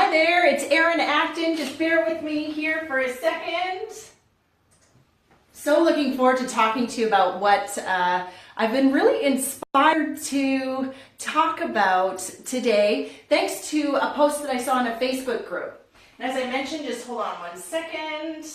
Hi there, it's Erin Acton. Just bear with me here for a second. So looking forward to talking to you about what I've been really inspired to talk about today, thanks to a post that I saw in a Facebook group. And as I mentioned, just hold on one second.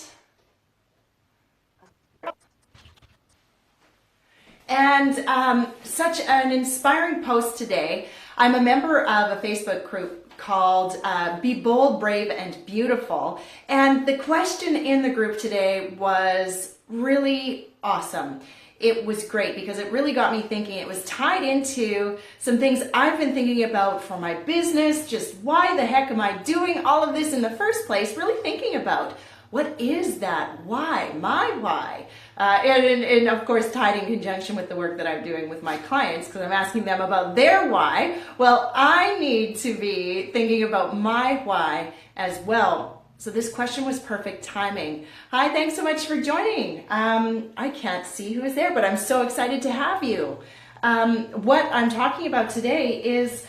And such an inspiring post today. I'm a member of a Facebook group called Be Bold, Brave, and Beautiful. And the question in the group today was really awesome. It was great because it really got me thinking. It was tied into some things I've been thinking about for my business. Just why the heck am I doing all of this in the first place? Really thinking about what is that why, my why? And of course tied in conjunction with the work that I'm doing with my clients, because I'm asking them about their why. Well, I need to be thinking about my why as well. So this question was perfect timing. Hi, thanks so much for joining. I can't see who is there, but I'm so excited to have you. What I'm talking about today is,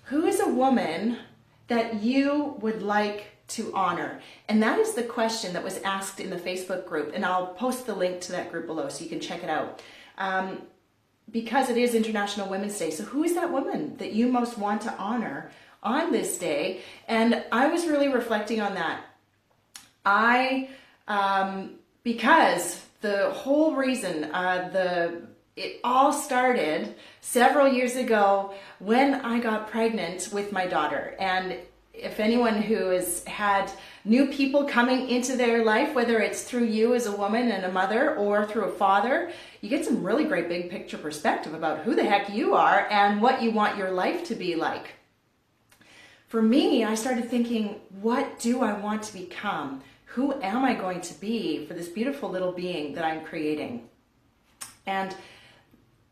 who is a woman that you would like to honor? And that is the question that was asked in the Facebook group, and I'll post the link to that group below so you can check it out. Because it is International Women's Day, so who is that woman that you most want to honor on this day? And I was really reflecting on that. Because the whole reason it all started several years ago when I got pregnant with my daughter. And if anyone who has had new people coming into their life, whether it's through you as a woman and a mother or through a father, you get some really great big picture perspective about who the heck you are and what you want your life to be like. For me, I started thinking, what do I want to become? Who am I going to be for this beautiful little being that I'm creating? And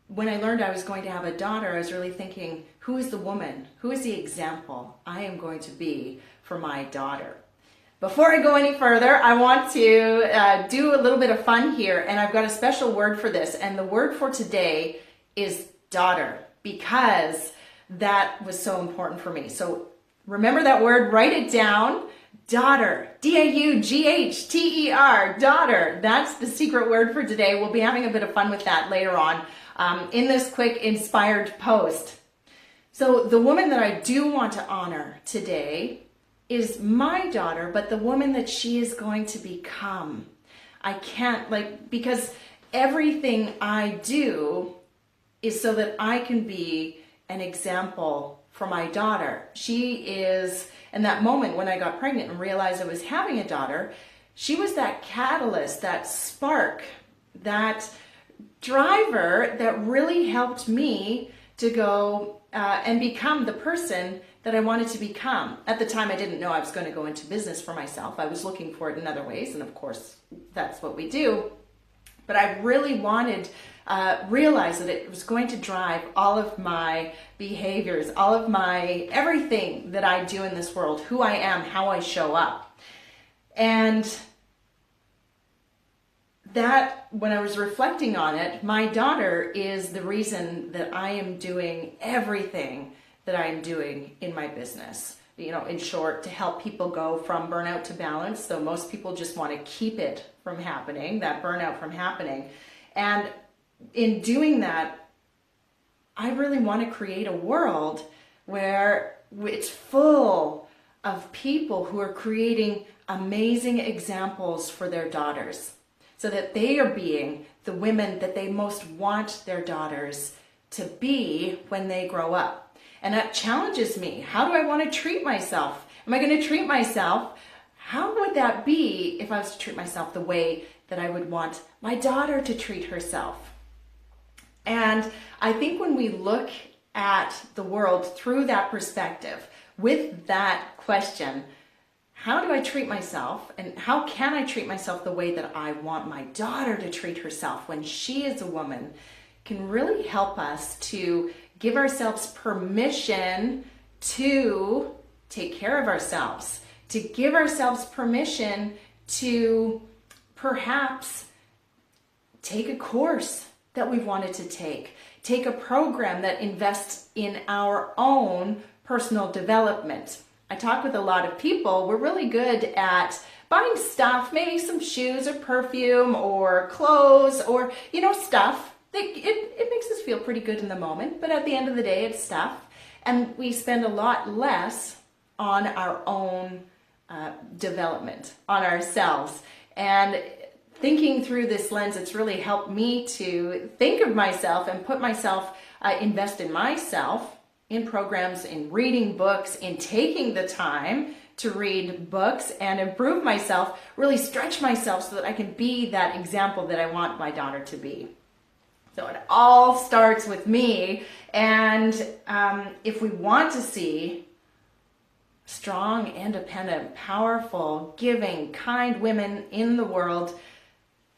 when I learned I was going to have a daughter, I was really thinking, who is the woman? Who is the example I am going to be for my daughter? Before I go any further, I want to do a little bit of fun here, and I've got a special word for this, and the word for today is daughter, because that was so important for me. So remember that word, write it down. Daughter, D-A-U-G-H-T-E-R, daughter. That's the secret word for today. We'll be having a bit of fun with that later on in this quick inspired post. So the woman that I do want to honor today is my daughter, but the woman that she is going to become. I can't, because everything I do is so that I can be an example for my daughter. She is, in that moment when I got pregnant and realized I was having a daughter, she was that catalyst, that spark, that driver that really helped me to go and become the person that I wanted to become. At the time, I didn't know I was going to go into business for myself. I was looking for it in other ways, and of course, that's what we do. But I really wanted, realized that it was going to drive all of my behaviors, all of my everything that I do in this world, who I am, how I show up. And that, when I was reflecting on it, my daughter is the reason that I am doing everything that I am doing in my business. You know, in short, to help people go from burnout to balance. So most people just want to keep it from happening, that burnout from happening. And in doing that, I really want to create a world where it's full of people who are creating amazing examples for their daughters, so that they are being the women that they most want their daughters to be when they grow up. And that challenges me. How do I want to treat myself? Am I going to treat myself? How would that be if I was to treat myself the way that I would want my daughter to treat herself? And I think when we look at the world through that perspective, with that question, how do I treat myself, and how can I treat myself the way that I want my daughter to treat herself when she is a woman, can really help us to give ourselves permission to take care of ourselves, to give ourselves permission to perhaps take a course that we've wanted to take a program that invests in our own personal development. I talk with a lot of people, we're really good at buying stuff, maybe some shoes or perfume or clothes or, stuff. It makes us feel pretty good in the moment, but at the end of the day, it's stuff. And we spend a lot less on our own development, on ourselves. And thinking through this lens, it's really helped me to think of myself and put myself, invest in myself, in programs, in reading books, in taking the time to read books and improve myself, really stretch myself so that I can be that example that I want my daughter to be. So it all starts with me. And if we want to see strong, independent, powerful, giving, kind women in the world,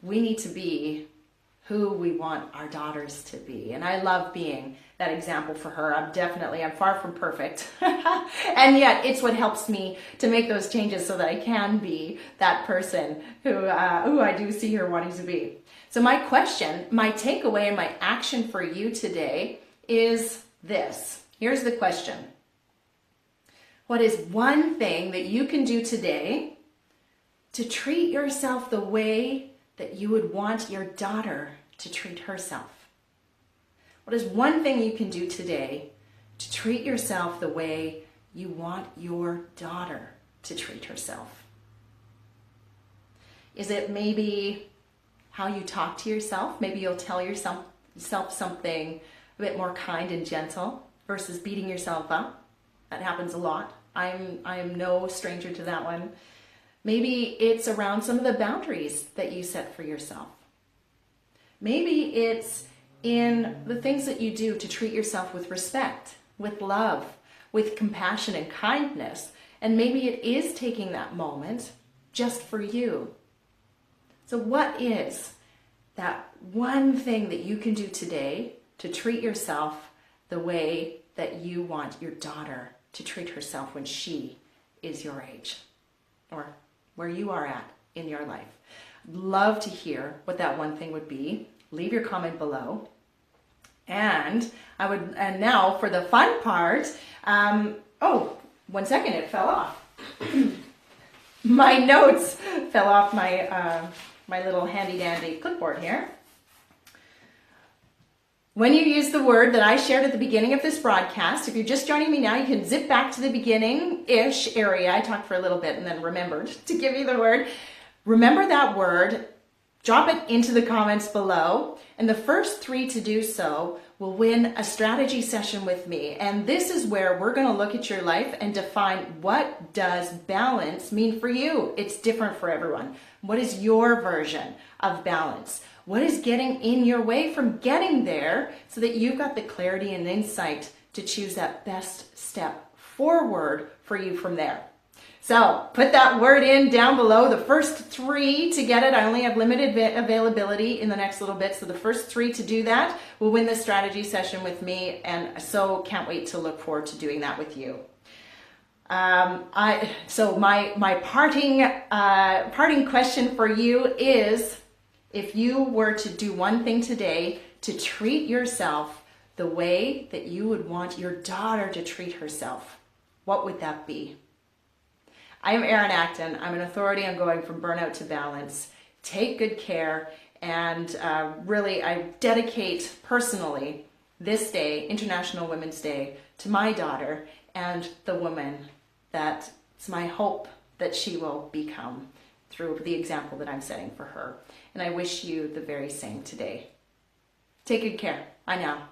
we need to be who we want our daughters to be. And I love being that example for her. I'm far from perfect. And yet it's what helps me to make those changes so that I can be that person who I do see her wanting to be. So my question, my takeaway, and my action for you today is this. Here's the question. What is one thing that you can do today to treat yourself the way that you would want your daughter to treat herself? What is one thing you can do today to treat yourself the way you want your daughter to treat herself? Is it maybe how you talk to yourself? Maybe you'll tell yourself something a bit more kind and gentle versus beating yourself up. That happens a lot. I am no stranger to that one. Maybe it's around some of the boundaries that you set for yourself. Maybe it's in the things that you do to treat yourself with respect, with love, with compassion and kindness. And maybe it is taking that moment just for you. So what is that one thing that you can do today to treat yourself the way that you want your daughter to treat herself when she is your age or where you are at in your life? I'd love to hear what that one thing would be. Leave your comment below. And now for the fun part, one second, it fell off. My notes fell off my little handy dandy clipboard here. When you use the word that I shared at the beginning of this broadcast, if you're just joining me now, you can zip back to the beginning-ish area. I talked for a little bit and then remembered to give you the word. Remember that word, drop it into the comments below, and the first 3 to do so will win a strategy session with me. And this is where we're going to look at your life and define, what does balance mean for you? It's different for everyone. What is your version of balance? What is getting in your way from getting there so that you've got the clarity and insight to choose that best step forward for you from there? So put that word in down below. The first 3 to get it, I only have limited availability in the next little bit. So the first 3 to do that will win the strategy session with me. And so can't wait to look forward to doing that with you. So my parting question for you is, if you were to do one thing today to treat yourself the way that you would want your daughter to treat herself, what would that be? I am Erin Acton. I'm an authority on going from burnout to balance. Take good care, and really I dedicate personally this day, International Women's Day, to my daughter and the woman that it's my hope that she will become through the example that I'm setting for her. And I wish you the very same today. Take good care. Bye now.